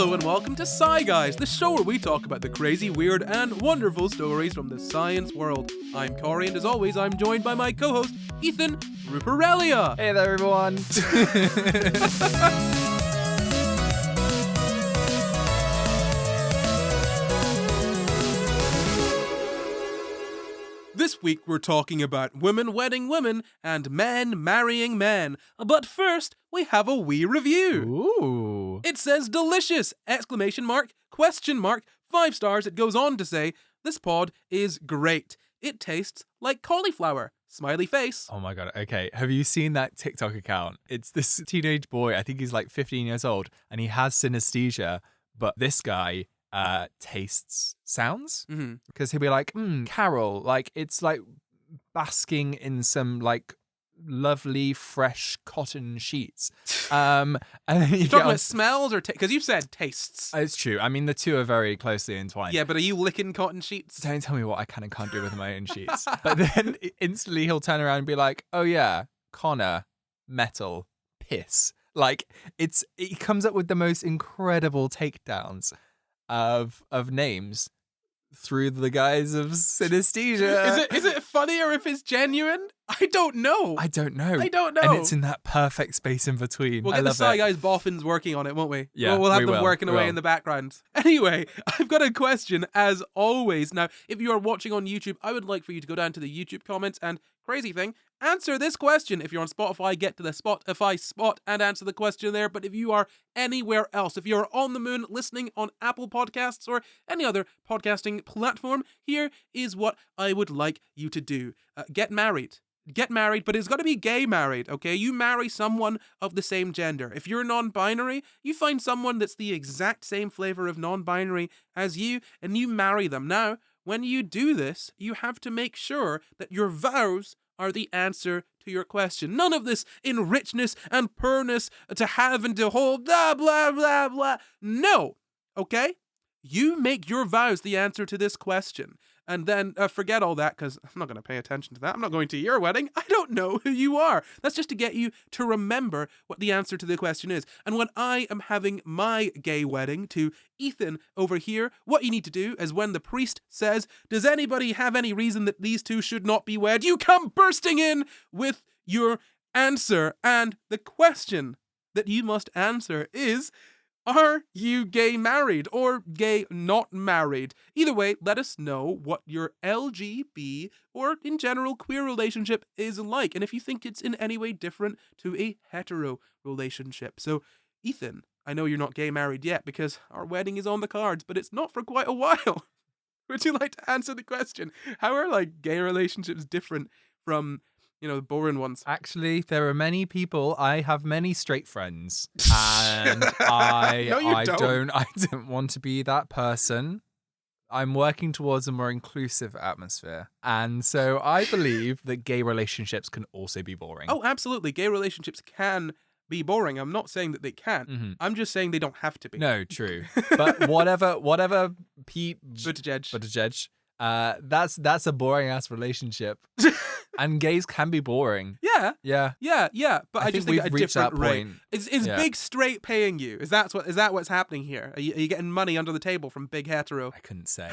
Hello and welcome to SCI GUYS, the show where we talk about the crazy, weird, and wonderful stories from the science world. I'm Corey, and as always, I'm joined by my co-host, Ethan Ruparelia. Hey there, everyone. This week we're talking about women wedding women and men marrying men. But first, we have a wee review. Ooh. It says delicious! ! 5 stars. It goes on to say, this pod is great. It tastes like cauliflower. Smiley face. Oh my god. Okay. Have you seen that TikTok account? It's this teenage boy. I think he's like 15 years old, and he has synesthesia. But this guy tastes sounds, because he'll be like, Carol, like it's like basking in some like lovely fresh cotton sheets. And then You're talking about smells or because you've said tastes. It's true. I mean, the two are very closely entwined. Yeah, but are you licking cotton sheets? Don't tell me what I can and can't do with my own sheets. But then instantly he'll turn around and be like, oh yeah, Connor, metal, piss. Like he comes up with the most incredible takedowns of names through the guise of synesthesia. Is it funnier if it's genuine? I don't know. I don't know. And it's in that perfect space in between. We'll get the SCI GUYS boffins working on it, won't we? Yeah, we'll have them working away in the background. Anyway, I've got a question as always. Now, if you are watching on YouTube, I would like for you to go down to the YouTube comments and, crazy thing, answer this question. If you're on Spotify, get to the Spotify spot and answer the question there. But if you are anywhere else, if you're on the moon listening on Apple Podcasts or any other podcasting platform, here is what I would like you to do. Get married. Get married, but it's got to be gay married, okay? You marry someone of the same gender. If you're non-binary, you find someone that's the exact same flavor of non-binary as you, and you marry them. Now, when you do this, you have to make sure that your vows are the answer to your question. None of this in richness and poorness to have and to hold, blah, blah, blah, blah. No, okay? You make your vows the answer to this question. And then forget all that, because I'm not going to pay attention to that. I'm not going to your wedding. I don't know who you are. That's just to get you to remember what the answer to the question is. And when I am having my gay wedding to Ethan over here, what you need to do is when the priest says, does anybody have any reason that these two should not be wed? You come bursting in with your answer. And the question that you must answer is, are you gay married or gay not married? Either way, let us know what your LGB or in general queer relationship is like, and if you think it's in any way different to a hetero relationship. So, Ethan, I know you're not gay married yet because our wedding is on the cards, but it's not for quite a while. Would you like to answer the question? How are like gay relationships different from the boring ones? Actually, there are many people. I have many straight friends, and I don't want to be that person. I'm working towards a more inclusive atmosphere, and so I believe that gay relationships can also be boring. Oh, absolutely, gay relationships can be boring. I'm not saying that they can't. Mm-hmm. I'm just saying they don't have to be. No, true. But whatever Pete Buttigieg. That's a boring ass relationship. And gays can be boring. Yeah. But I just think we've at a different rate. Point. Is Big Straight paying you? Is that what's happening here? Are you getting money under the table from Big Hetero? I couldn't say.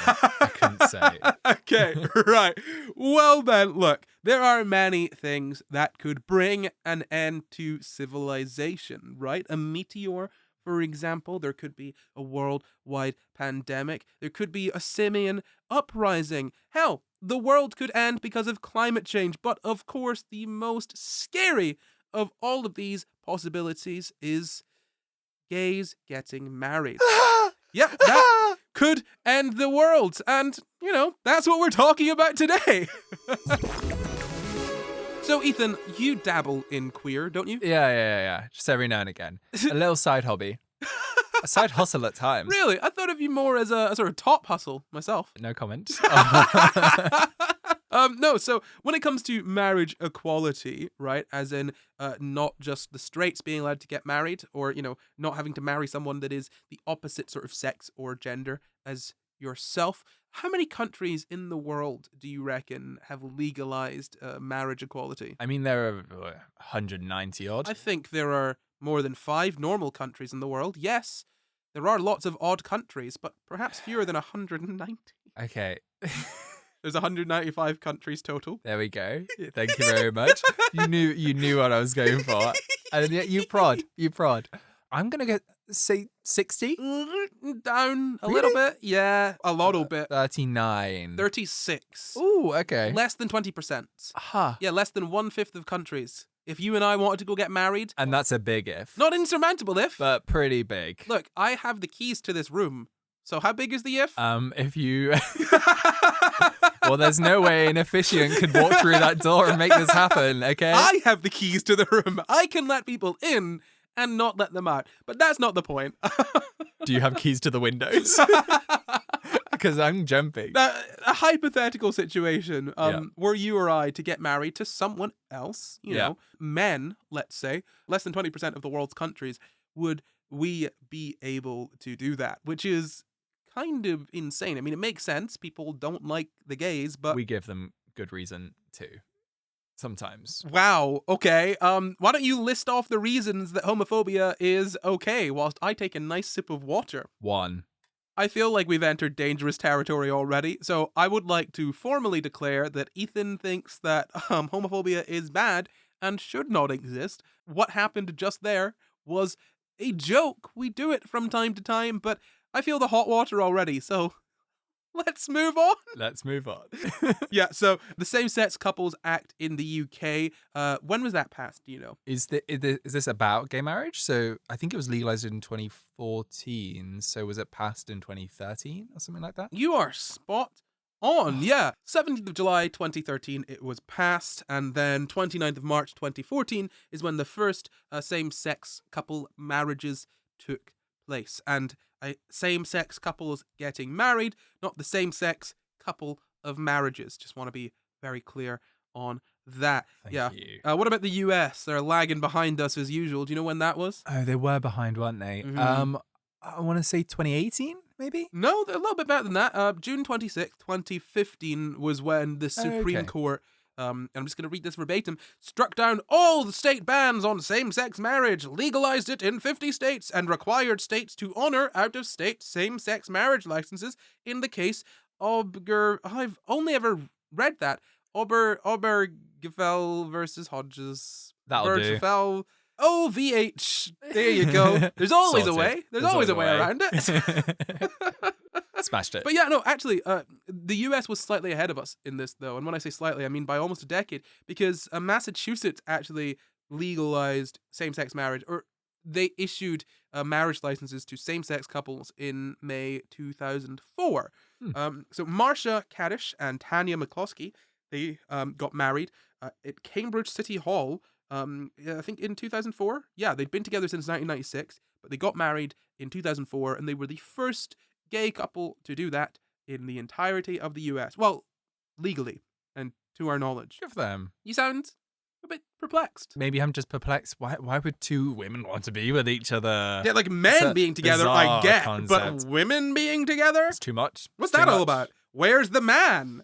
Okay, right. Well then, look, there are many things that could bring an end to civilization, right? A meteor, for example. There could be a worldwide pandemic. There could be a simian uprising. Hell, the world could end because of climate change. But of course, the most scary of all of these possibilities is gays getting married. Yep, that could end the world. And, that's what we're talking about today. So, Ethan, you dabble in queer, don't you? Yeah. Just every now and again. A little side hobby. A side hustle at times. Really? I thought of you more as a sort of top hustle myself. No comment. No, so when it comes to marriage equality, right, as in not just the straights being allowed to get married or, not having to marry someone that is the opposite sort of sex or gender as yourself, how many countries in the world do you reckon have legalized marriage equality? I mean, there are 190 odd. I think there are more than 5 normal countries in the world. Yes, There are lots of odd countries, but perhaps fewer than 190. Okay. There's 195 countries total. There we go. Thank you very much. You knew what I was going for. And yet you prod. I'm going to say 60? Down a little bit. Yeah, a little bit. 39. 36. Ooh, okay. Less than 20%. Huh. Yeah, less than 1/5 of countries. If you and I wanted to go get married. And that's a big if. Not insurmountable if. But pretty big. Look, I have the keys to this room. So how big is the if? If you... Well, there's no way an officiant could walk through that door and make this happen, okay? I have the keys to the room. I can let people in and not let them out. But that's not the point. Do you have keys to the windows? Because I'm jumping. A hypothetical situation were you or I to get married to someone else, you know, men, let's say, less than 20% of the world's countries, would we be able to do that? Which is kind of insane. I mean, it makes sense. People don't like the gays, but... We give them good reason to. Sometimes. Wow, okay. Why don't you list off the reasons that homophobia is okay whilst I take a nice sip of water? 1. I feel like we've entered dangerous territory already, so I would like to formally declare that Ethan thinks that homophobia is bad and should not exist. What happened just there was a joke. We do it from time to time, but I feel the hot water already, so let's move on. Let's move on. Yeah, so the Same-Sex Couples Act in the UK, when was that passed, do you know? Is this about gay marriage? So I think it was legalized in 2014. So was it passed in 2013 or something like that? You are spot on, yeah. 17th of July 2013 it was passed, and then 29th of March 2014 is when the first same-sex couple marriages took place. And same-sex couples getting married, not the same-sex couple of marriages. Just want to be very clear on that. Thank you. What about the US? They're lagging behind us as usual. Do you know when that was? Oh, they were behind, weren't they? Mm-hmm. I want to say 2018, maybe? No, a little bit better than that. June 26th, 2015 was when the Supreme Court, and I'm just going to read this verbatim, struck down all the state bans on same-sex marriage, legalized it in 50 states, and required states to honor out-of-state same-sex marriage licenses in the case I've only ever read that. Obergefell versus Hodges. That'll do. OVH. There you go. There's always a way. There's always a way around it. Smashed it. But yeah, no, actually, the US was slightly ahead of us in this, though. And when I say slightly, I mean by almost a decade, because Massachusetts actually legalized same-sex marriage, or they issued marriage licenses to same-sex couples in May 2004. So Marcia Kaddish and Tanya McCloskey, they got married at Cambridge City Hall, I think in 2004. Yeah, they'd been together since 1996, but they got married in 2004, and they were the first gay couple to do that in the entirety of the US. Well, legally, and to our knowledge. Good for them. You sound a bit perplexed. Maybe I'm just perplexed. Why would two women want to be with each other? Yeah, like men being together, I get, concept. But women being together? It's too much. What's that all about? Where's the man?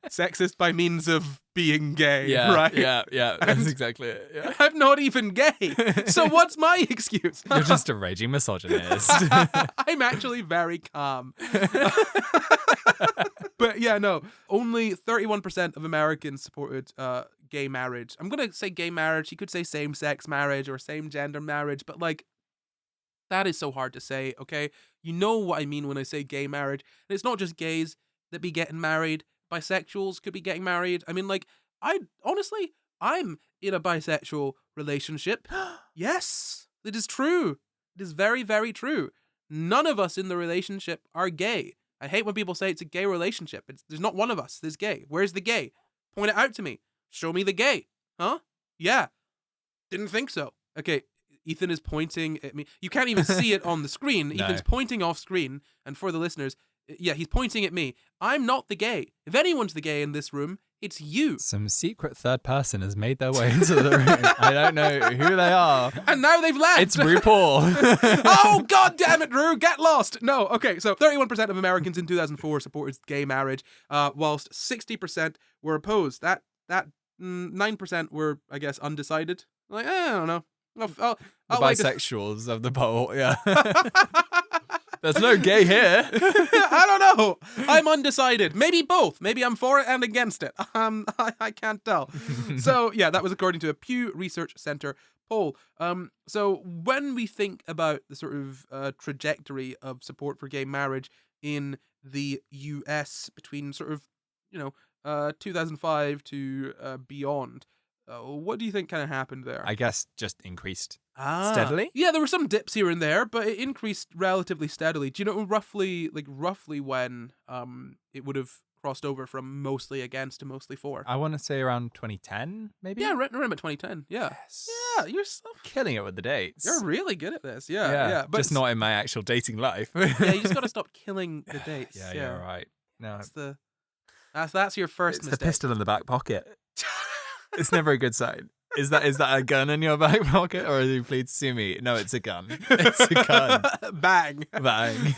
Sexist by means of being gay, right? Yeah, that's exactly it. Yeah. I'm not even gay. So what's my excuse? You're just a raging misogynist. I'm actually very calm. But yeah, no. Only 31% of Americans supported gay marriage. I'm going to say gay marriage. You could say same-sex marriage or same-gender marriage, but like, that is so hard to say, okay? You know what I mean when I say gay marriage. And it's not just gays that be getting married. Bisexuals could be getting married. I mean, like, I'm in a bisexual relationship. Yes, it is true. It is very, very true. None of us in the relationship are gay. I hate when people say it's a gay relationship. There's not one of us that's gay. Where's the gay? Point it out to me. Show me the gay. Huh? Yeah. Didn't think so. Okay. Ethan is pointing at me. You can't even see it on the screen. No. Ethan's pointing off screen. And for the listeners, yeah, he's pointing at me. I'm not the gay. If anyone's the gay in this room, it's you. Some secret third person has made their way into the room. I don't know who they are. And now they've left. It's RuPaul. Oh, God damn it, Ru. Get lost. No, okay. So 31% of Americans in 2004 supported gay marriage, whilst 60% were opposed. That 9% were, I guess, undecided. Like, I don't know. The I'll wait to- bisexuals of the poll, yeah. There's no gay here. I don't know. I'm undecided. Maybe both. Maybe I'm for it and against it. I can't tell. So yeah, that was according to a Pew Research Center poll. So when we think about the sort of trajectory of support for gay marriage in the US between sort of 2005 to beyond, what do you think kind of happened there? I guess just increased steadily. Yeah, there were some dips here and there, but it increased relatively steadily. Do you know roughly when it would have crossed over from mostly against to mostly for? I want to say around 2010, maybe? Yeah, around about 2010. Yeah. Yes. Yeah, you're killing it with the dates. You're really good at this. Yeah. But just not in my actual dating life. yeah, you just got to stop killing the dates. Yeah, you're right. No, that's your first it's mistake. the pistol in the back pocket. It's never a good sign. Is that a gun in your back pocket, or are you please sue me? No, it's a gun. It's a gun. Bang. Bang.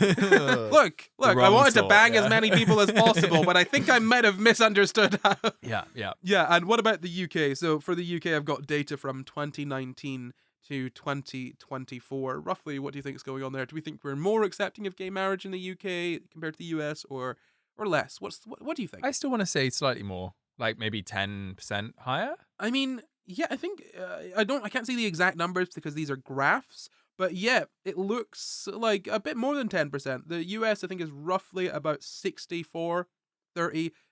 Look, I wanted to bang yeah. as many people as possible, but I think I might have misunderstood how. Yeah. Yeah, and what about the UK? So for the UK, I've got data from 2019 to 2024. Roughly, what do you think is going on there? Do we think we're more accepting of gay marriage in the UK compared to the US, or less? What do you think? I still want to say slightly more, like maybe 10% higher. I mean, yeah, I think I can't see the exact numbers because these are graphs, but yeah, it looks like a bit more than 10%. The US, I think, is roughly about 64-30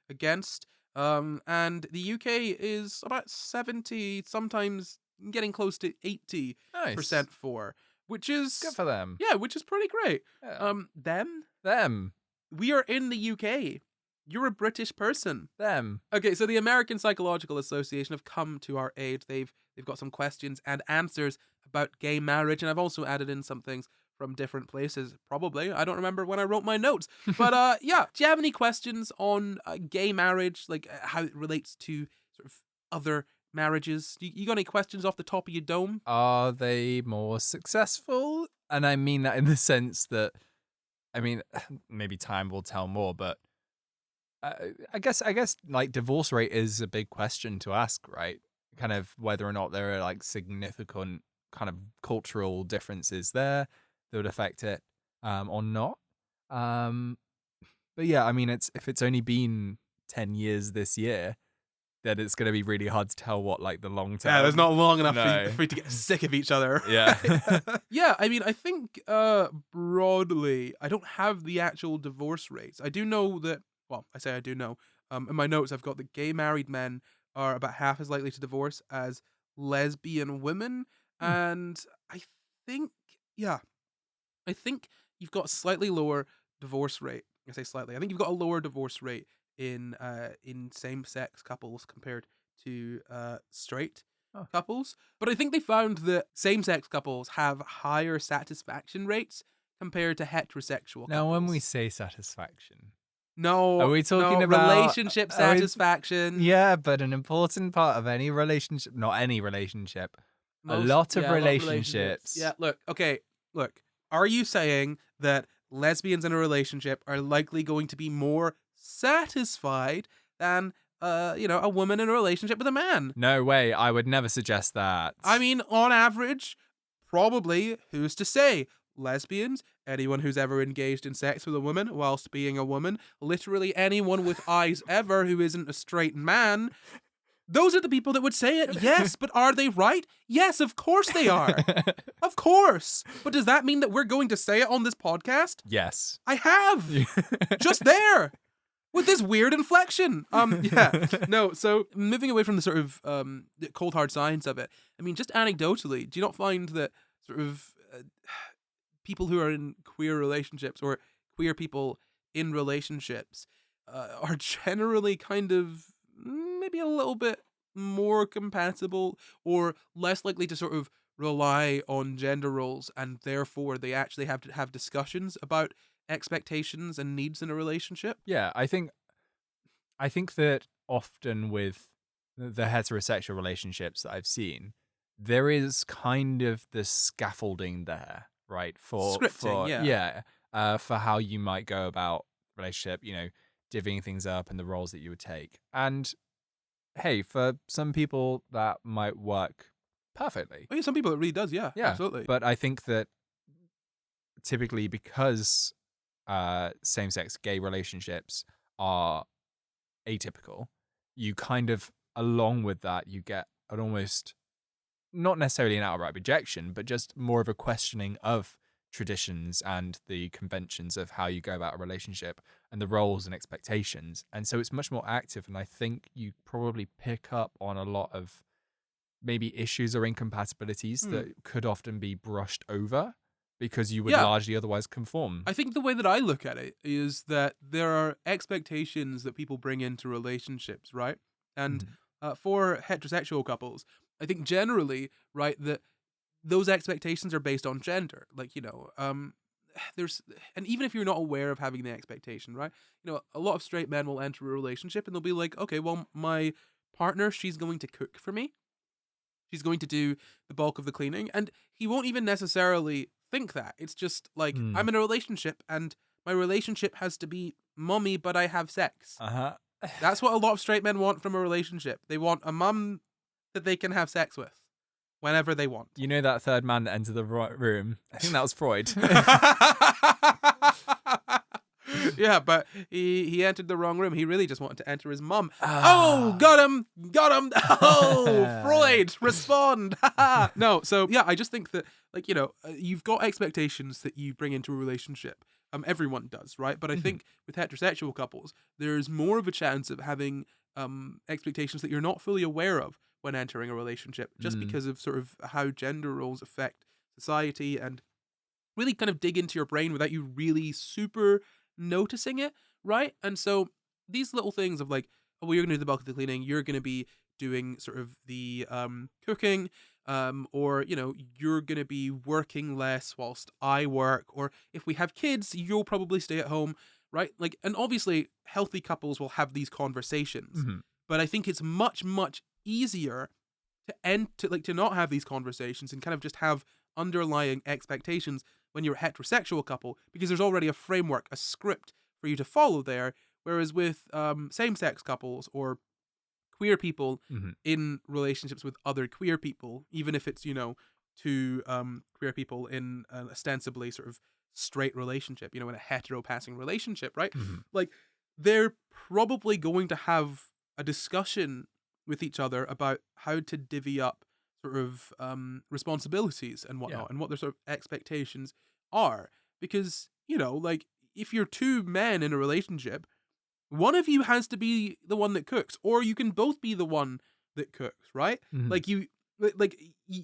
against, and the UK is about 70, sometimes getting close to 80% Nice. for, which is Good for them. Yeah, which is pretty great. Yeah. Them. We are in the UK. You're a British person. Them. Okay, so the American Psychological Association have come to our aid. They've got some questions and answers about gay marriage, and I've also added in some things from different places. Probably, I don't remember when I wrote my notes, but yeah. Do you have any questions on gay marriage, like how it relates to sort of other marriages? You got any questions off the top of your dome? Are they more successful? And I mean that in the sense that, I mean, maybe time will tell more, but I guess like divorce rate is a big question to ask, right? Kind of whether or not there are like significant kind of cultural differences there that would affect it or not. But yeah, I mean, if it's only been 10 years this year, then it's going to be really hard to tell what like the long term. Yeah, there's not long enough No. for you to get sick of each other. Yeah. Yeah, I mean, I think broadly, I don't have the actual divorce rates. I do know that, well, I say I do know. In my notes, I've got that gay married men are about half as likely to divorce as lesbian women. And I think you've got a slightly lower divorce rate. I say slightly. I think you've got a lower divorce rate in same-sex couples compared to straight couples. But I think they found that same-sex couples have higher satisfaction rates compared to heterosexual couples. Now, when we say satisfaction, no, are we talking about relationship satisfaction? Yeah, but an important part of any relationship, not any relationship, a lot of relationships. Yeah, look. Are you saying that lesbians in a relationship are likely going to be more satisfied than a woman in a relationship with a man? No way. I would never suggest that. I mean, on average, probably. Who's to say? Lesbians, anyone who's ever engaged in sex with a woman whilst being a woman, literally anyone with eyes ever who isn't a straight man. Those are the people that would say it. Yes, but are they right? Yes, of course they are. Of course. But does that mean that we're going to say it on this podcast? Yes. I have. Just there. With this weird inflection. Yeah. No, so moving away from the sort of cold hard science of it, I mean, just anecdotally, do you not find that sort of people who are in queer relationships or queer people in relationships are generally kind of maybe a little bit more compatible or less likely to sort of rely on gender roles, and therefore they actually have to have discussions about expectations and needs in a relationship? Yeah, I think that often with the heterosexual relationships that I've seen, there is kind of the scaffolding there, right? For Scripting, for how you might go about relationship, divvying things up and the roles that you would take. And hey, for some people that might work perfectly. Oh, yeah, some people it really does. Yeah, Yeah, absolutely. but I think that typically because same-sex gay relationships are atypical, you kind of, along with that, you get an almost, not necessarily an outright rejection, but just more of a questioning of traditions and the conventions of how you go about a relationship and the roles and expectations. And so it's much more active, and I think you probably pick up on a lot of maybe issues or incompatibilities that could often be brushed over because you would largely otherwise conform. I think the way that I look at it is that there are expectations that people bring into relationships, right? And for heterosexual couples, I think generally, right, that those expectations are based on gender. Like, there's, and even if you're not aware of having the expectation, right? A lot of straight men will enter a relationship and they'll be like, okay, well, my partner, she's going to cook for me. She's going to do the bulk of the cleaning. And he won't even necessarily think that. It's just like, I'm in a relationship and my relationship has to be mummy, but I have sex. That's what a lot of straight men want from a relationship. They want a mum that they can have sex with whenever they want. You know that third man that entered the room? I think that was Freud. Yeah, but he entered the wrong room. He really just wanted to enter his mum. Oh, got him. Oh, Freud, respond. No, so yeah, I just think that, like, you've got expectations that you bring into a relationship. Everyone does, right? But I think with heterosexual couples, there's more of a chance of having expectations that you're not fully aware of when entering a relationship, just because of sort of how gender roles affect society, and really kind of dig into your brain without you really super noticing it, right? And so these little things of like, oh, well, you're going to do the bulk of the cleaning, you're going to be doing sort of the cooking, or, you're going to be working less whilst I work, or if we have kids, you'll probably stay at home, right? Like, and obviously healthy couples will have these conversations, but I think it's much, much easier to not have these conversations and kind of just have underlying expectations when you're a heterosexual couple, because there's already a framework, a script for you to follow there. Whereas with same-sex couples or queer people in relationships with other queer people, even if it's, two queer people in an ostensibly sort of straight relationship, in a hetero-passing relationship, right? Like, they're probably going to have a discussion with each other about how to divvy up sort of responsibilities and whatnot, and what their sort of expectations are. Because, like, if you're two men in a relationship, one of you has to be the one that cooks, or you can both be the one that cooks, right? Like,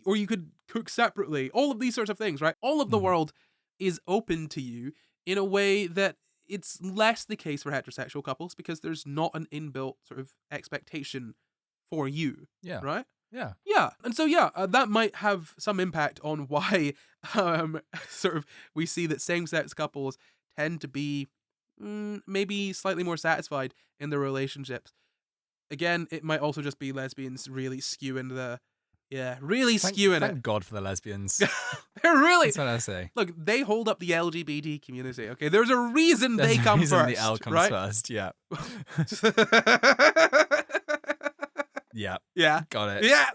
or you could cook separately, all of these sorts of things, right? All of the world is open to you in a way that it's less the case for heterosexual couples, because there's not an inbuilt sort of expectation for you, right? Yeah. And so, that might have some impact on why sort of we see that same-sex couples tend to be maybe slightly more satisfied in their relationships. Again, it might also just be lesbians really skewing the... Yeah, really skewing it. Thank God for the lesbians. They're really... That's what I say. Look, they hold up the LGBT community, okay? There's a reason they come first, the L comes right? first, yeah. Yeah. Yeah. Got it. Yeah.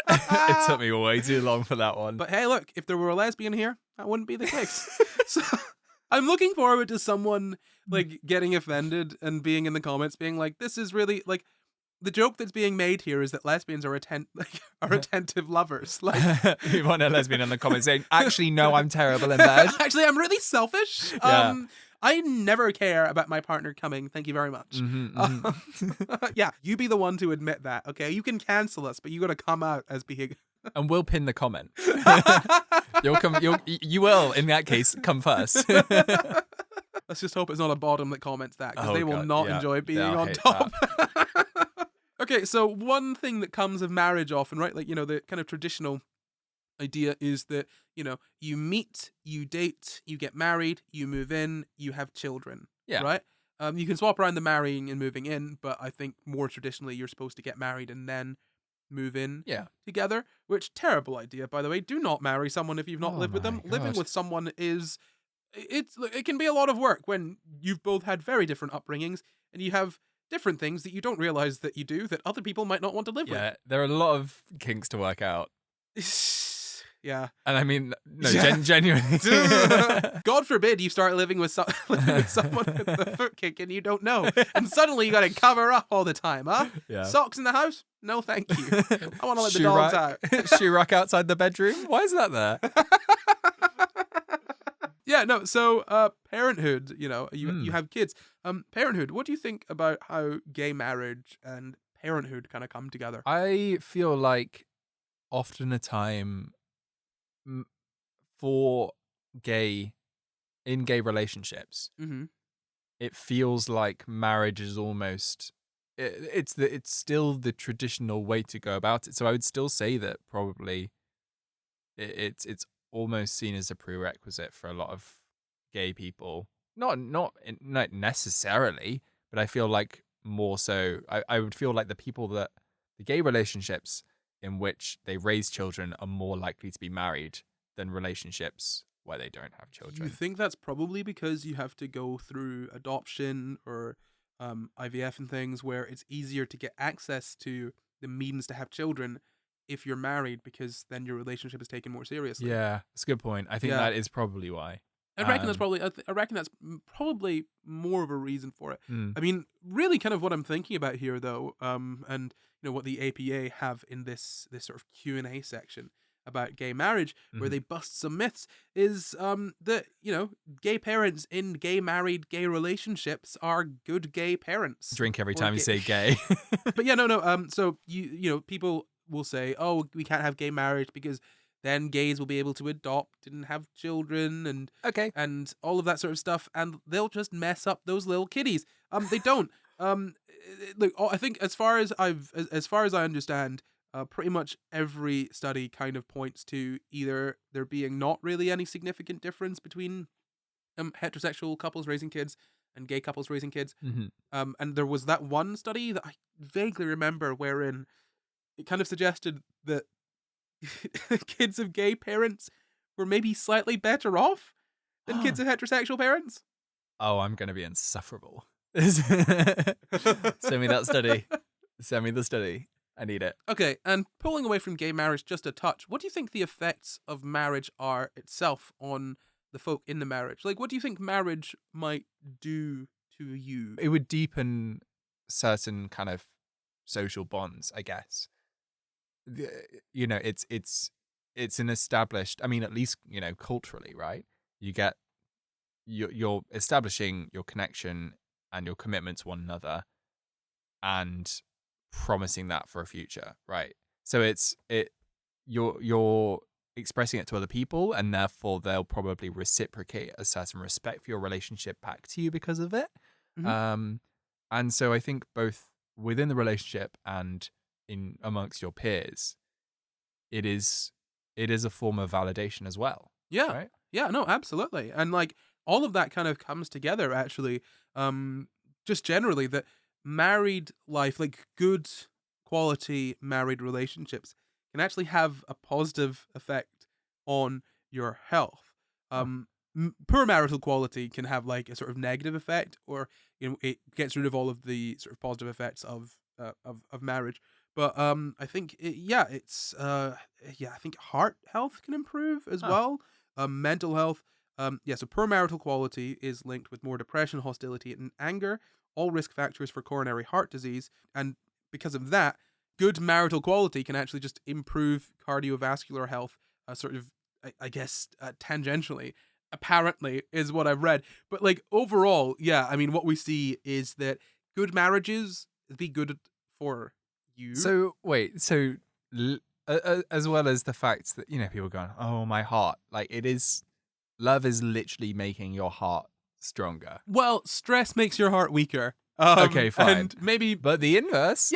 It took me way too long for that one. But hey, look, if there were a lesbian here, that wouldn't be the case. So I'm looking forward to someone like getting offended and being in the comments being like, this is really like, the joke that's being made here is that lesbians are attentive lovers. Like, you want a lesbian in the comments saying, actually, no, I'm terrible in bed. Actually, I'm really selfish. Yeah. I never care about my partner coming. Thank you very much. Yeah, you be the one to admit that, okay? You can cancel us, but you got to come out as being... And we'll pin the comment. You will, in that case, come first. Let's just hope it's not a bottom that comments that, because they will not enjoy being on top. Okay, so one thing that comes of marriage often, right? Like, the kind of traditional idea is that, you meet, you date, you get married, you move in, you have children. Yeah. Right? You can swap around the marrying and moving in, but I think more traditionally you're supposed to get married and then move in together, which terrible idea, by the way. Do not marry someone if you've not lived with them. God. Living with someone it can be a lot of work when you've both had very different upbringings and you have different things that you don't realize that you do that other people might not want to live Yeah, there are a lot of kinks to work out. with. Yeah. And I mean, no, Yeah. genuinely. God forbid you start living with, living with someone with a foot kink and you don't know. And suddenly you got to cover up all the time, huh? Yeah. Socks in the house? No, thank you. I want to let the dogs out. Shoe rack outside the bedroom? Why is that there? Yeah, no, so Parenthood, you have kids. Parenthood, what do you think about how gay marriage and parenthood kind of come together? I feel like often a time for gay relationships, Mm-hmm. it feels like marriage is almost it's still the traditional way to go about it. So I would still say that probably it's almost seen as a prerequisite for a lot of gay people. Not necessarily, but I feel like more so. I would feel like the gay relationships in which they raise children are more likely to be married than relationships where they don't have children. You think that's probably because you have to go through adoption or IVF and things where it's easier to get access to the means to have children if you're married, because then your relationship is taken more seriously. Yeah, that's a good point. I think Yeah. that is probably why. I reckon that's probably more of a reason for it. Mm. I mean, really, kind of what I'm thinking about here, though, and what the APA have in this sort of Q&A section about gay marriage, where they bust some myths, is that gay parents in gay married gay relationships are good gay parents. Drink every time you say gay. But yeah, no. So people will say, oh, we can't have gay marriage because then gays will be able to adopt and have children and Okay. and all of that sort of stuff, and they'll just mess up those little kiddies. They don't. Look, I think as far as I understand, pretty much every study kind of points to either there being not really any significant difference between heterosexual couples raising kids and gay couples raising kids. Mm-hmm. And there was that one study that I vaguely remember wherein it kind of suggested that kids of gay parents were maybe slightly better off than kids of heterosexual parents. Oh, I'm going to be insufferable. Send me that study. Send me the study. I need it. Okay, and pulling away from gay marriage just a touch, what do you think the effects of marriage are itself on the folk in the marriage? Like, what do you think marriage might do to you? It would deepen certain kind of social bonds, I guess. It's an established, I mean, at least, culturally, right? You're establishing your connection and your commitment to one another and promising that for a future, right? So you're expressing it to other people, and therefore they'll probably reciprocate a certain respect for your relationship back to you because of it. Mm-hmm. And so I think both within the relationship and in amongst your peers, it is a form of validation as well. Yeah. Right? Yeah, no, absolutely. And like all of that kind of comes together actually. Just generally that married life, like good quality married relationships, can actually have a positive effect on your health. Poor marital quality can have like a sort of negative effect, or it gets rid of all of the sort of positive effects of marriage. But I think I think heart health can improve as well. Mental health. So poor marital quality is linked with more depression, hostility, and anger, all risk factors for coronary heart disease. And because of that, good marital quality can actually just improve cardiovascular health, I guess, tangentially, apparently, is what I've read. But like overall, yeah, I mean, what we see is that good marriages be good for you. So wait, as well as the fact that people going, oh, my heart, like love is literally making your heart stronger. Well, stress makes your heart weaker. Okay, fine. And maybe, but the inverse.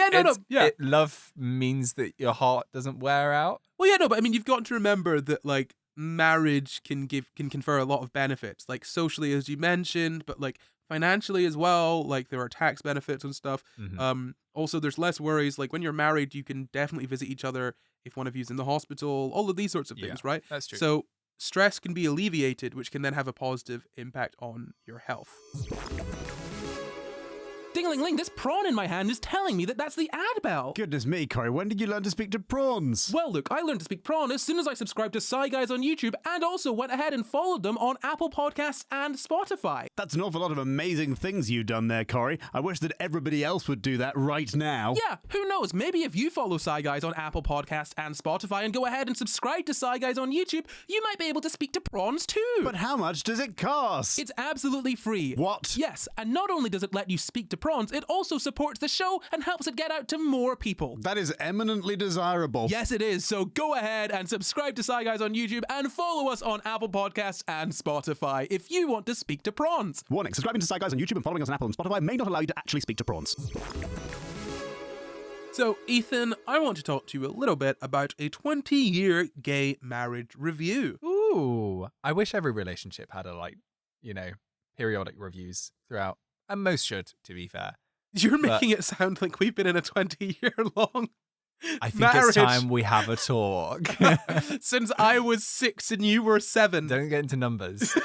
Love means that your heart doesn't wear out. Well, yeah, no, but I mean, you've got to remember that like marriage can confer a lot of benefits, like socially, as you mentioned, but like financially as well. Like there are tax benefits and stuff. Mm-hmm. Also, there's less worries. Like when you're married, you can definitely visit each other if one of you's in the hospital. All of these sorts of things, right? That's true. So stress can be alleviated, which can then have a positive impact on your health. Ding-a-ling-ling, this prawn in my hand is telling me that that's the ad bell. Goodness me, Corey, when did you learn to speak to prawns? Well, look, I learned to speak prawn as soon as I subscribed to SCI GUYS on YouTube and also went ahead and followed them on Apple Podcasts and Spotify. That's an awful lot of amazing things you've done there, Corey. I wish that everybody else would do that right now. Yeah, who knows? Maybe if you follow SCI GUYS on Apple Podcasts and Spotify and go ahead and subscribe to SCI GUYS on YouTube, you might be able to speak to prawns too. But how much does it cost? It's absolutely free. What? Yes, and not only does it let you speak to prawns, it also supports the show and helps it get out to more people. That is eminently desirable. Yes, it is. So go ahead and subscribe to SCI GUYS on YouTube and follow us on Apple Podcasts and Spotify if you want to speak to prawns. Warning, subscribing to SCI GUYS on YouTube and following us on Apple and Spotify may not allow you to actually speak to prawns. So, Ethan, I want to talk to you a little bit about a 20-year gay marriage review. Ooh, I wish every relationship had periodic reviews throughout. And most should, to be fair. You're making it sound like we've been in a 20-year-long I think marriage. It's time we have a talk. Since I was 6 and you were 7. Don't get into numbers.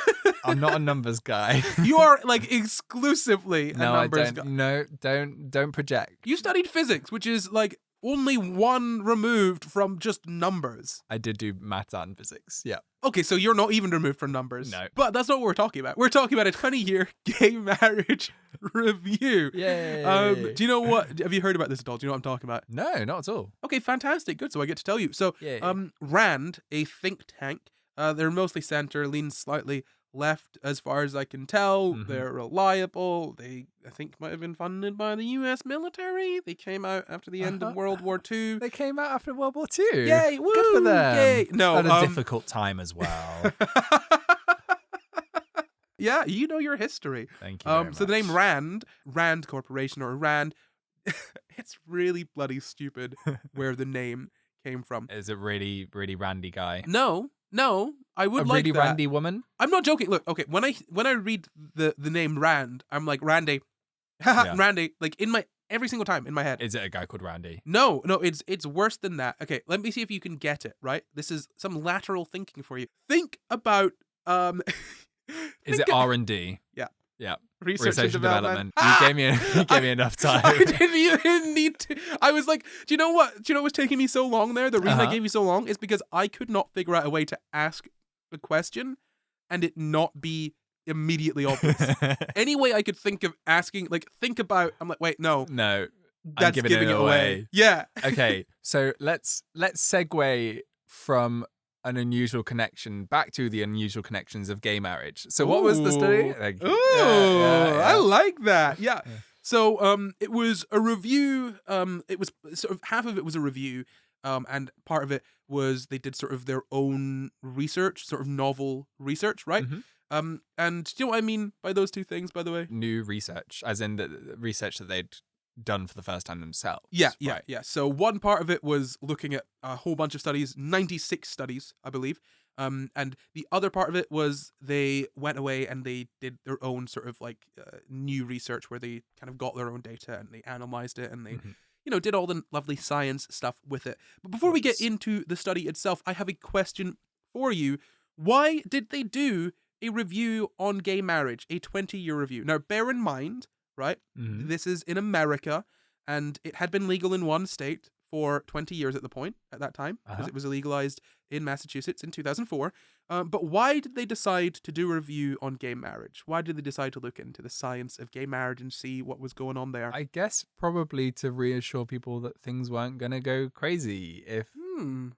I'm not a numbers guy. You are like exclusively a numbers guy. No, don't project. You studied physics, which is like only one removed from just numbers. I did do maths and physics. Yeah. Okay, so you're not even removed from numbers. No. But that's not what we're talking about. We're talking about a 20-year gay marriage review. Yay. Do you know what? Have you heard about this at all? Do you know what I'm talking about? No, not at all. Okay, fantastic. Good. So I get to tell you. So, Yay. RAND, a think tank, they're mostly center, lean slightly left as far as I can tell. Mhm. They're reliable. They, I think, might have been funded by the US military. They came out after the end of World War II. They came out after World War II. Yay, woo, Good for them. yay. No, Had a difficult time as well. Yeah, you know your history. Thank you very So the name much. RAND Corporation or RAND, it's really bloody stupid where the name came from. Is it really, really randy guy? No, I would A like really that. randy woman? I'm not joking. Look, okay, when I read the name Rand, I'm like Randy, haha, Yeah. Randy, like every single time in my head. Is it a guy called Randy? No, it's worse than that. Okay, let me see if you can get it. Right, this is some lateral thinking for you. Think about Is it R&D? Yeah. Yeah. research and development. You gave me enough time. I didn't even need to. I was like, do you know what? Do you know what was taking me so long there? The reason I gave you so long is because I could not figure out a way to ask a question and it not be immediately obvious. Any way I could think of asking, like, think about, I'm like, wait, no. No. That's I'm giving it away. Yeah. Okay, so let's segue from an unusual connection back to the unusual connections of gay marriage. So what was the study? Like, Ooh, yeah. I like that. Yeah. So it was a review. It was sort of half of it was a review, and part of it was they did sort of their own research, sort of novel research, right? Mm-hmm. And do you know what I mean by those two things, by the way? New research, as in the research that they'd done for the first time themselves. Yeah. Right. So one part of it was looking at a whole bunch of studies, 96 studies, I believe. And the other part of it was they went away and they did their own sort of like new research where they kind of got their own data and they analyzed it and they, did all the lovely science stuff with it. But before we get into the study itself, I have a question for you. Why did they do a review on gay marriage, a 20-year review? Now, bear in mind, right? Mm-hmm. This is in America, and it had been legal in one state for 20 years at that time, because it was legalized in Massachusetts in 2004. But why did they decide to do a review on gay marriage? Why did they decide to look into the science of gay marriage and see what was going on there? I guess probably to reassure people that things weren't going to go crazy if...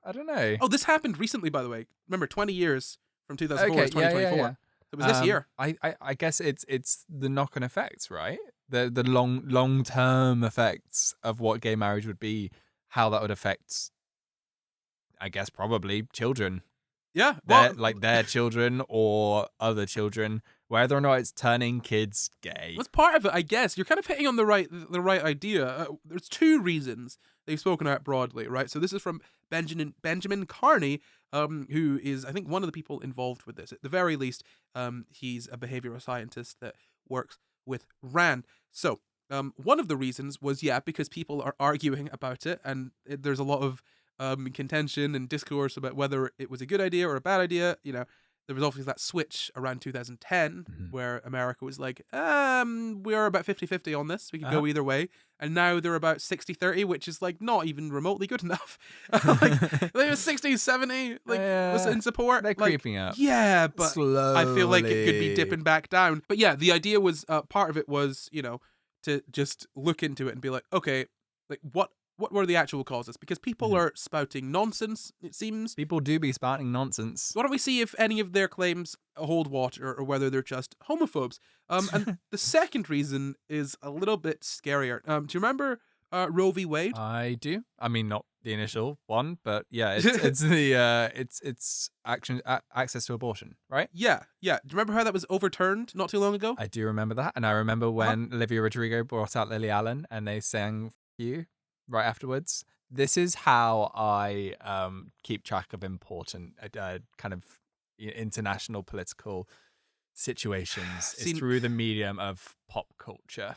I don't know. Oh, this happened recently, by the way. Remember, 20 years from 2004 to 2024. Yeah. It was this year. I guess it's the knock-on effects, right? The long-term effects of what gay marriage would be, how that would affect, I guess, probably children. Yeah. Well, their children or other children, whether or not it's turning kids gay. That's part of it, I guess. You're kind of hitting on the right idea. There's two reasons they've spoken out broadly, right? So this is from Benjamin Carney, who is, I think, one of the people involved with this. At the very least, he's a behavioral scientist that works with RAND. So one of the reasons was, because people are arguing about it, and there's a lot of contention and discourse about whether it was a good idea or a bad idea. there was obviously that switch around 2010 where America was like, we're about 50-50 on this. We could go either way. And now they're about 60-30, which is like not even remotely good enough. Like, they were 60, 70, was in support. They're creeping up. Yeah, but slowly. I feel like it could be dipping back down. But yeah, the idea was, part of it was, to just look into it and be like, okay, like what were the actual causes? Because people are spouting nonsense, it seems. People do be spouting nonsense. Why don't we see if any of their claims hold water or whether they're just homophobes? And the second reason is a little bit scarier. Do you remember Roe v. Wade? I do. I mean, not the initial one, but yeah, it's the it's access to abortion, right? Yeah. Do you remember how that was overturned not too long ago? I do remember that, and I remember when Olivia Rodrigo brought out Lily Allen and they sang "F You" right afterwards. This is how I keep track of important kind of international political situations. It's through the medium of pop culture.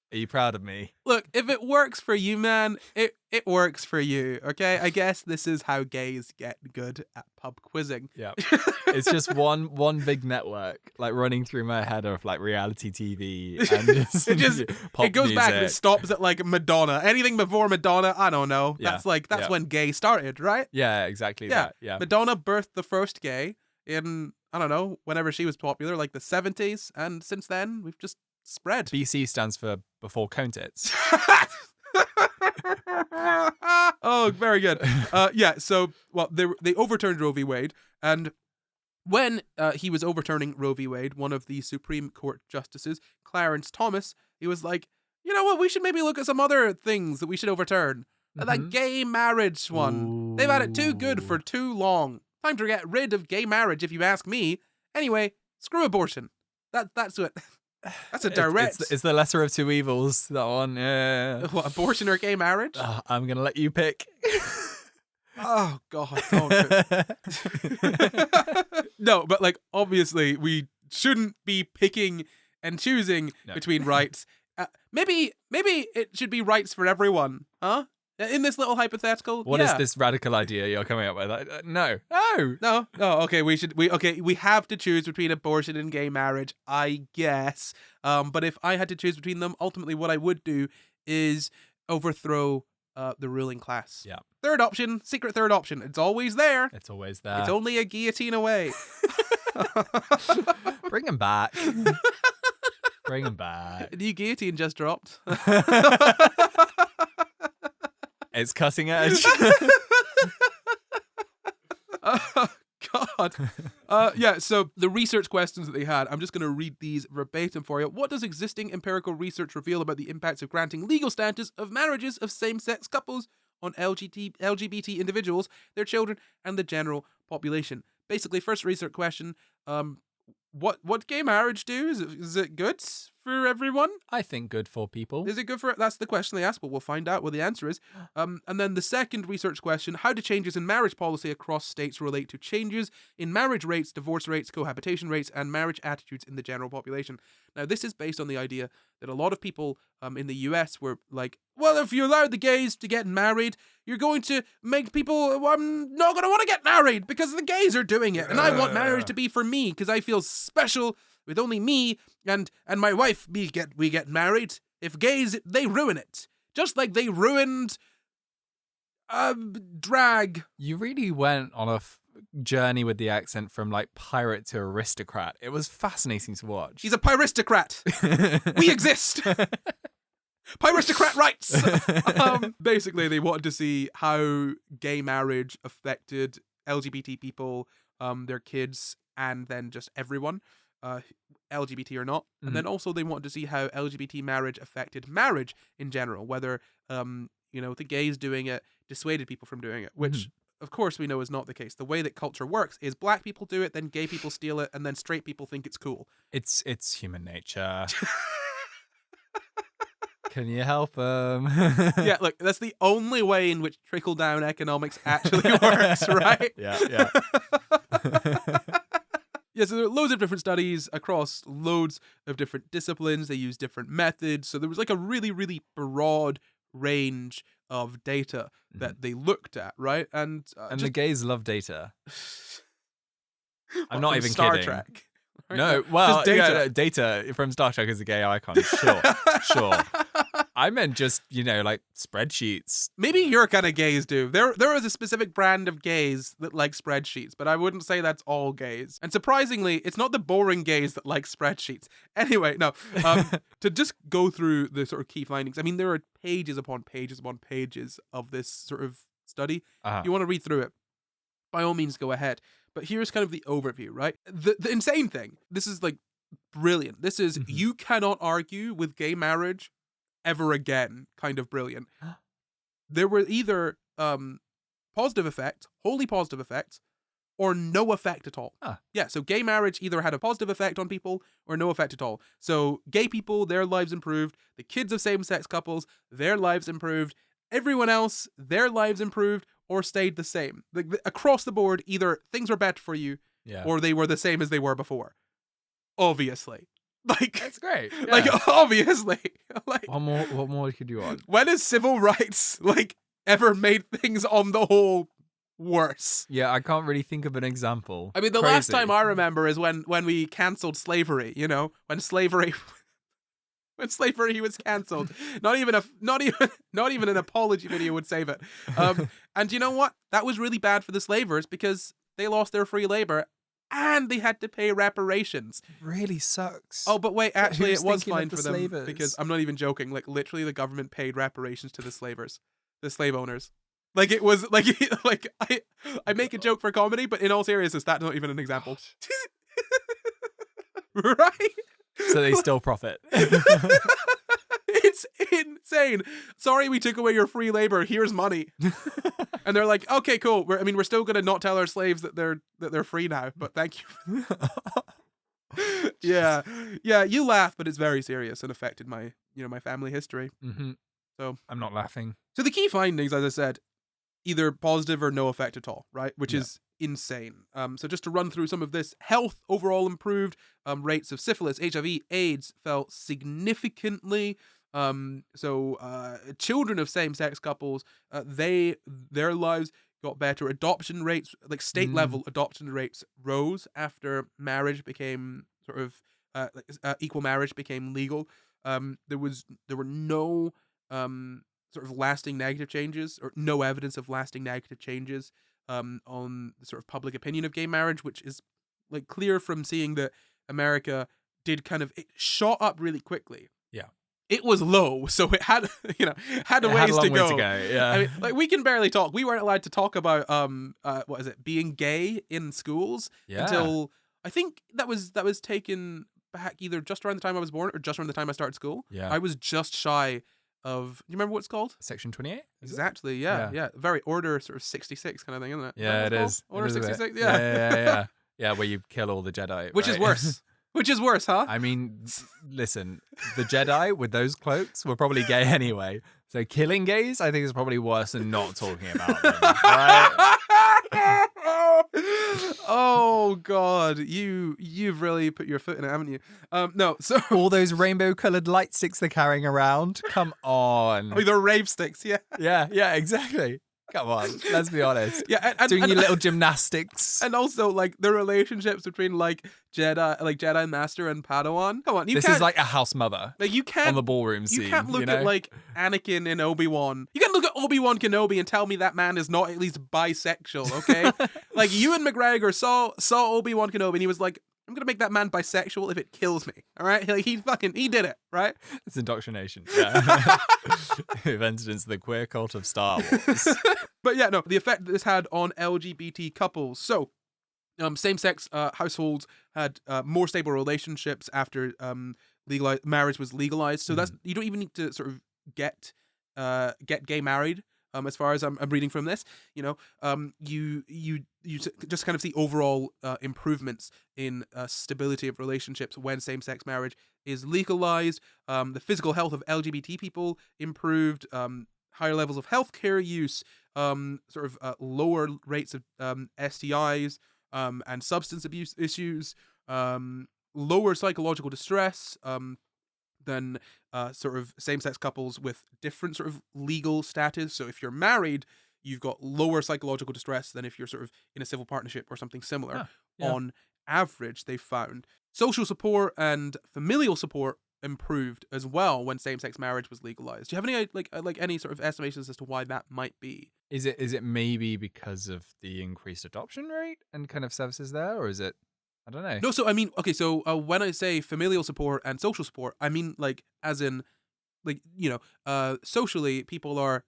Are you proud of me? Look, if it works for you, man, it works for you, okay? I guess this is how gays get good at pub quizzing. Yeah. It's just one big network, like running through my head of like reality TV and just pop it goes music. back and it stops at like Madonna. Anything before Madonna, I don't know. Yeah. That's when gay started, right? Yeah, exactly that. Yeah. Madonna birthed the first gay in, I don't know, whenever she was popular, like the 70s, and since then we've just spread. BC stands for before cone tits. Oh, very good. So they overturned Roe v. Wade, and when he was overturning Roe v. Wade, one of the Supreme Court justices, Clarence Thomas, he was like, you know what, we should maybe look at some other things that we should overturn. That gay marriage one. Ooh. They've had it too good for too long. Time to get rid of gay marriage, if you ask me. Anyway, screw abortion. That's it. That's a direct. It's the lesser of two evils, that one. Yeah. What, abortion or gay marriage? I'm going to let you pick. Oh, God. No, but like, obviously, we shouldn't be picking and choosing between rights. Maybe it should be rights for everyone, huh? In this little hypothetical, What is this radical idea you're coming up with? No. Okay, we have to choose between abortion and gay marriage, I guess. But if I had to choose between them, ultimately what I would do is overthrow the ruling class. Yeah. Third option, secret third option. It's always there. It's always there. It's only a guillotine away. Bring him back. Bring him back. The new guillotine just dropped. It's cutting edge. Oh, God. So the research questions that they had, I'm just going to read these verbatim for you. What does existing empirical research reveal about the impacts of granting legal status of marriages of same-sex couples on LGBT individuals, their children, and the general population? Basically, first research question, what gay marriage do? Is it good for everyone? I think good for people. Is it good for... That's the question they asked, but we'll find out what the answer is. And then the second research question, how do changes in marriage policy across states relate to changes in marriage rates, divorce rates, cohabitation rates, and marriage attitudes in the general population? Now, this is based on the idea that a lot of people in the US were like, well, if you allow the gays to get married, you're going to make people not going to want to get married because the gays are doing it. And I want marriage to be for me because I feel special with only me and my wife. We get married. If gays, they ruin it. Just like they ruined drag. You really went on a journey with the accent from like pirate to aristocrat. It was fascinating to watch. He's a pyristocrat. We exist. Pyristocrat rights. Basically, they wanted to see how gay marriage affected LGBT people, their kids, and then just everyone, LGBT or not. And then also they wanted to see how LGBT marriage affected marriage in general, whether the gays doing it dissuaded people from doing it, which of course we know is not the case. The way that culture works is black people do it, then gay people steal it, and then straight people think it's cool. It's human nature. Can you help them? Yeah, look, that's the only way in which trickle-down economics actually works, right? Yeah. Yeah, so there are loads of different studies across loads of different disciplines. They use different methods. So there was like a really, really broad range of data that they looked at, right? And the gays love data. I'm not From even Star kidding. Trek. No, well, Just Data. yeah, Data from Star Trek is a gay icon. Sure, sure. I meant just, like spreadsheets. Maybe your kind of gays do. There is a specific brand of gays that like spreadsheets, but I wouldn't say that's all gays. And surprisingly, it's not the boring gays that like spreadsheets. Anyway, no. To just go through the sort of key findings. I mean, there are pages upon pages upon pages of this sort of study. Uh-huh. If you want to read through it, by all means, go ahead. But here's kind of the overview, right? The insane thing. This is like brilliant. This is you cannot argue with gay marriage ever again, kind of brilliant. There were either positive effects, wholly positive effects, or no effect at all. Yeah, so gay marriage either had a positive effect on people or no effect at all. So gay people, their lives improved. The kids of same-sex couples, their lives improved. Everyone else, their lives improved or stayed the same. Across the board, either things were better for you or they were the same as they were before. Obviously. Like, that's great. Yeah. Like, obviously. Like, what more could you want? When has civil rights, ever made things on the whole worse? Yeah, I can't really think of an example. I mean, the last time I remember is when we cancelled slavery, when slavery was cancelled. Not even an apology video would save it. And you know what? That was really bad for the slavers because they lost their free labor and they had to pay reparations. It really sucks. Oh, but wait, actually it was fine for them slavers? because I'm not even joking. Like, literally the government paid reparations to the slavers, the slave owners. Like, it was like I make a joke for comedy, but in all seriousness, that's not even an example. Right? So they still profit. It's insane. Sorry, we took away your free labor. Here's money. And they're like, okay, cool. We're still gonna not tell our slaves that they're free now, but thank you. Yeah. You laugh, but it's very serious and affected my family history. Mm-hmm. So I'm not laughing. So the key findings, as I said, either positive or no effect at all, right? Which is insane. So just to run through some of this, health overall improved. Rates of syphilis, HIV, AIDS fell significantly. Children of same-sex couples, their lives got better. Adoption rates, like state level adoption rates, rose after marriage became sort of equal marriage became legal. There were no sort of lasting negative changes, or no evidence of lasting negative changes on the sort of public opinion of gay marriage, which is like clear from seeing that America did it shot up really quickly. Yeah. It was low, so it had had a ways to go. Yeah. I mean, we can barely talk. We weren't allowed to talk about being gay in schools until I think that was taken back either just around the time I was born or just around the time I started school. Yeah. I was just shy of. Do you remember what it's called? Section 28? Exactly. Yeah. Very order sort of 66 kind of thing, isn't it? Yeah, it is. Order 66. Yeah. Yeah, where you kill all the Jedi. Which is worse. Which is worse, huh? I mean, listen, the Jedi with those cloaks were probably gay anyway. So killing gays, I think, is probably worse than not talking about them. Right? Oh God, you've really put your foot in it, haven't you? No, so all those rainbow-colored light sticks they're carrying around. Come on. Oh, they're rave sticks, yeah. Yeah, exactly. Come on, let's be honest. Yeah, and doing your little gymnastics, and also like the relationships between Jedi Master and Padawan. Come on, this is like a house mother. Like you can't on the ballroom scene. You can't look at like Anakin and Obi-Wan. You can't look at Obi-Wan Kenobi and tell me that man is not at least bisexual. Okay, like Ewan McGregor saw Obi-Wan Kenobi and he was like, I'm gonna make that man bisexual if it kills me. All right, like he did it, right? It's indoctrination. Yeah. We've entered into the queer cult of Star Wars. But yeah, no, the effect that this had on LGBT couples. So, same-sex households had more stable relationships after marriage was legalized. So that's you don't even need to sort of get gay married. As far as I'm reading from this, you just kind of see overall improvements in stability of relationships when same-sex marriage is legalized. The physical health of LGBT people improved. Higher levels of healthcare use. Lower rates of STIs and substance abuse issues. Lower psychological distress. Than sort of same-sex couples with different sort of legal status. So if you're married, you've got lower psychological distress than if you're sort of in a civil partnership or something similar. Yeah. On average, they found social support and familial support improved as well when same-sex marriage was legalized. Do you have any like any sort of estimations as to why that might be? Is it maybe because of the increased adoption rate and kind of services there, or is it? I don't know. No, so I mean, okay, so when I say familial support and social support, I mean like as in like, socially people are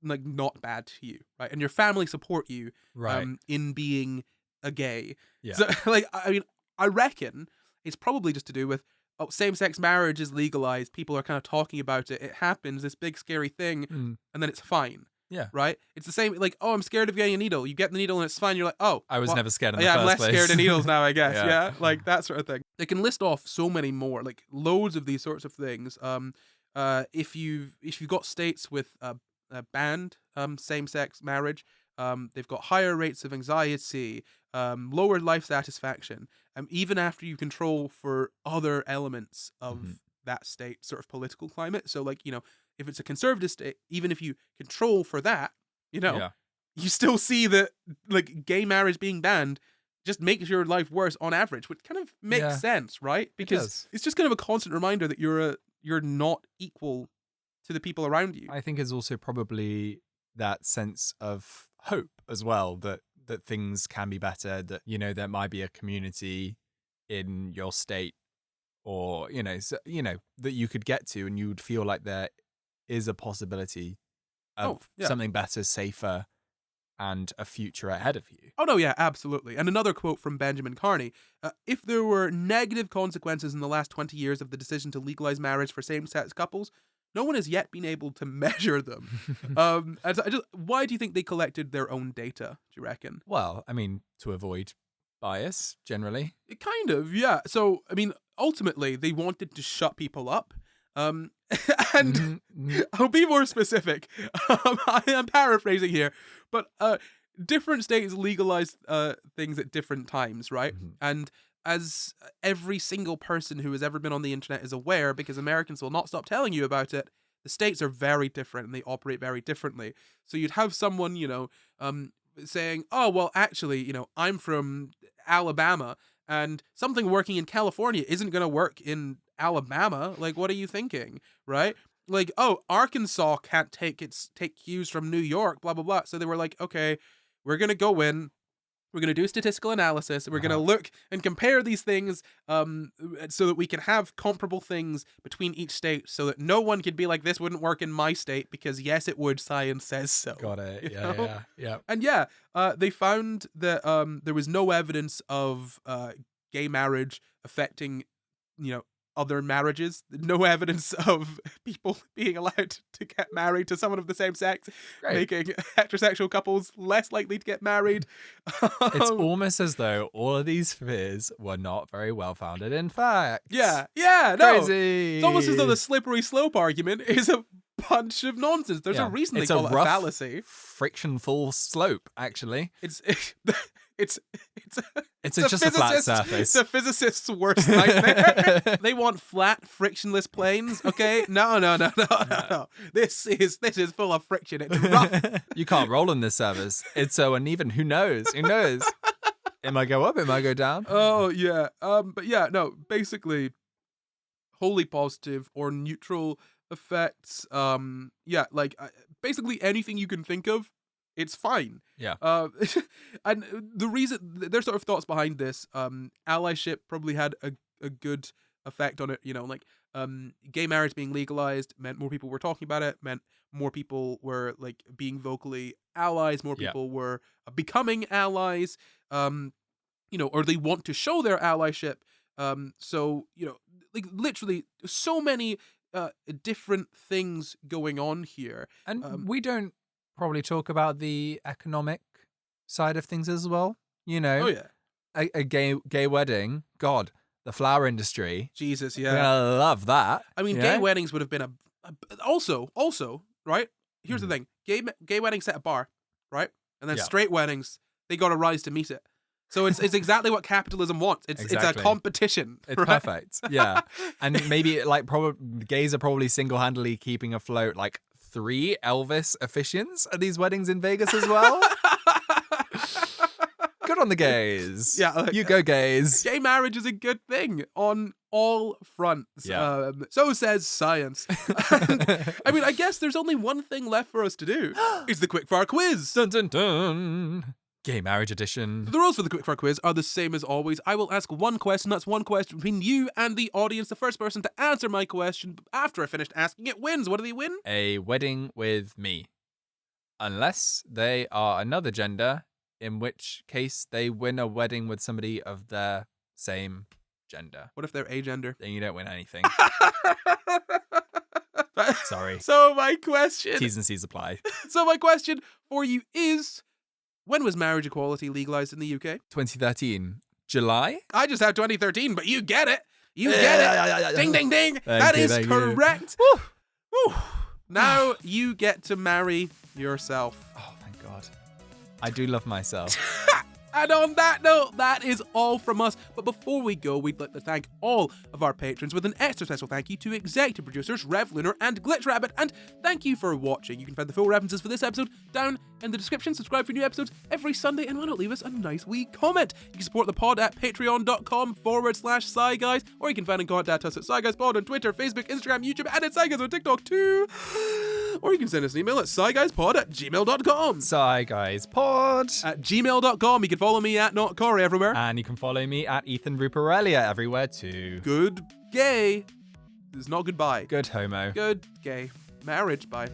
like not bad to you, right? And your family support you Right. in being a gay. Yeah. So like I mean, I reckon it's probably just to do with same-sex marriage is legalized, people are kind of talking about it, it happens, this big scary thing, and then it's fine. Yeah. Right? It's the same, like, oh, I'm scared of getting a needle. You get the needle and it's fine. You're like, oh. I was well, never scared in the yeah, first I'm less place. scared of needles now, I guess. Yeah. Yeah. Like that sort of thing. They can list off so many more, like loads of these sorts of things. If you've got states with banned same-sex marriage, they've got higher rates of anxiety, lower life satisfaction, even after you control for other elements of that state sort of political climate. So like, if it's a conservative state, even if you control for that, you still see that like gay marriage being banned just makes your life worse on average, which kind of makes sense, right? Because it's just kind of a constant reminder that you're not equal to the people around you. I think it's also probably that sense of hope as well, that things can be better, that there might be a community in your state, or that you could get to, and you would feel like there is a possibility of something better, safer, and a future ahead of you. Oh, no, yeah, absolutely. And another quote from Benjamin Carney, if there were negative consequences in the last 20 years of the decision to legalize marriage for same-sex couples, no one has yet been able to measure them. And so why do you think they collected their own data, do you reckon? Well, I mean, to avoid bias, generally. Kind of, yeah. So, I mean, ultimately, they wanted to shut people up. And I'll be more specific. I am paraphrasing here, but different states legalized things at different times, right? And as every single person who has ever been on the internet is aware, because Americans will not stop telling you about it, the states are very different and they operate very differently. So you'd have someone, saying, oh, well, actually, I'm from Alabama and something working in California isn't going to work in Alabama. Like, what are you thinking? Right? Like, oh, Arkansas can't take cues from New York, blah, blah, blah. So they were like, okay, we're going to go in. We're going to do statistical analysis. We're going to look and compare these things so that we can have comparable things between each state so that no one could be like, this wouldn't work in my state because, yes, it would. Science says so. Got it. Yeah. And they found that there was no evidence of gay marriage affecting, other marriages. No evidence of people being allowed to get married to someone of the same sex, making heterosexual couples less likely to get married. It's almost as though all of these fears were not very well founded in fact. No. Crazy. It's almost as though the slippery slope argument is a bunch of nonsense. There's a reason they call it a fallacy. Frictionful slope, actually. It's just a flat surface. It's a physicist's worst nightmare. They want flat, frictionless planes. Okay, no. This is full of friction. It's rough. You can't roll on this surface. It's so uneven. Who knows? It might go up. It might go down. Oh yeah. But yeah, no. Basically, wholly positive or neutral effects. Basically anything you can think of. It's fine. Yeah. And the reason, their sort of thoughts behind this, allyship probably had a good effect on it. Gay marriage being legalized meant more people were talking about it, meant more people were like being vocally allies, more people were becoming allies, or they want to show their allyship. Literally so many different things going on here. And we don't probably talk about the economic side of things as well. Oh yeah. A gay wedding, God, the flower industry. Jesus, yeah. I love that. I mean, gay weddings would have been also, right? Here's the thing. Gay weddings set a bar, right? And then straight weddings, they got to rise to meet it. So it's exactly what capitalism wants. It's a competition. It's right? perfect. Yeah. And maybe probably gays are probably single-handedly keeping afloat like 3 Elvis officiants at these weddings in Vegas as well. Good on the gays. Yeah, look, you go gays. Gay marriage is a good thing on all fronts. Yeah. So says science. And, I mean, I guess there's only one thing left for us to do. It's the quickfire quiz. Dun dun dun. Gay marriage edition. The rules for the quickfire quiz are the same as always. I will ask one question. That's one question between you and the audience. The first person to answer my question after I finished asking it wins. What do they win? A wedding with me. Unless they are another gender, in which case they win a wedding with somebody of their same gender. What if they're agender? Then you don't win anything. Sorry. So my question. T's and C's apply. So my question for you is, when was marriage equality legalized in the UK? 2013. July? I just had 2013, but you get it. You get it. Ding, ding, ding. That is correct. Woo. Now you get to marry yourself. Oh, thank God. I do love myself. And on that note, that is all from us. But before we go, we'd like to thank all of our patrons with an extra special thank you to executive producers Rev Lunar and Glitch Rabbit. And thank you for watching. You can find the full references for this episode down in the description. Subscribe for new episodes every Sunday, and why not leave us a nice wee comment? You can support the pod at patreon.com/Sci Guys, or you can find and contact us at Sci Guys Pod on Twitter, Facebook, Instagram, YouTube, and at Sci Guys on TikTok too. Or you can send us an email at sciguyspod@gmail.com. SciGuysPod@gmail.com. You can follow me at Not Corey everywhere. And you can follow me at Ethan Ruparelia everywhere too. Good gay. This is not goodbye. Good homo. Good gay. Marriage. Bye.